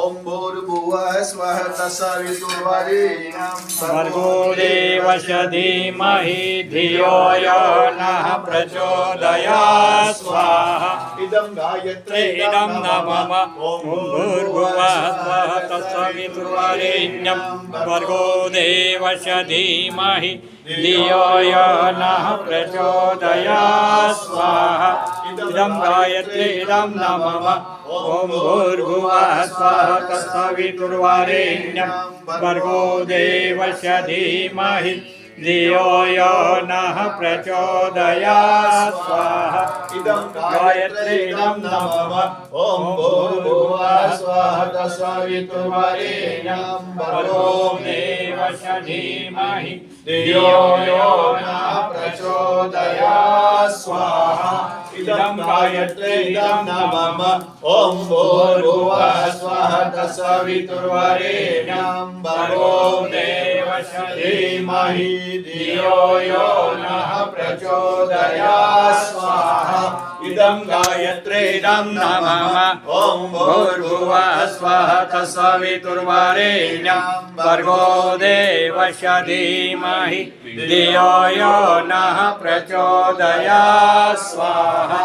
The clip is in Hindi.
ओम भूर्भुवः स्वः तत्सवितुर्वरेण्यं भर्गो देवस्य धीमहि धियो यो नः प्रचोदयात् स्वाहा इदं गायत्री इदं न मम ॐ भूर्भुवः स्वः तत्सवितुर्वरेण्यं भर्गो देवस्य धीमहि धियो यो नः प्रचोदयात् स्वाहा इदं गायत्री इदं न मम ॐ भूर्भुवः स्वः तत्सवितुर्वरेण्यं भर्गो देवस्य धीमहि धियो यो नः प्रचोदयात् स्वाहा इदं गायत्री इदं न मम ओम भूर्भुवः स्वः तत्सवितुर्वरेण्यं भर्गो देवस्य धीमहि धियो यो नः प्रचोदयात् स्वाहा इदं गायत्री इदं न मम ओम भूर्भुवः स्वः तत्सवितुर्वरेण्यं भर्गो देवस्य धीमहि धियो यो नः प्रचोदयात् स्वाहा इदं गायत्री इदं न मम ओम भूर्भुवः स्वः तत्सवितुर्वरेण्यं भर्गो देवस्य धीमहि धियो यो नः प्रचोदयात् स्वाहा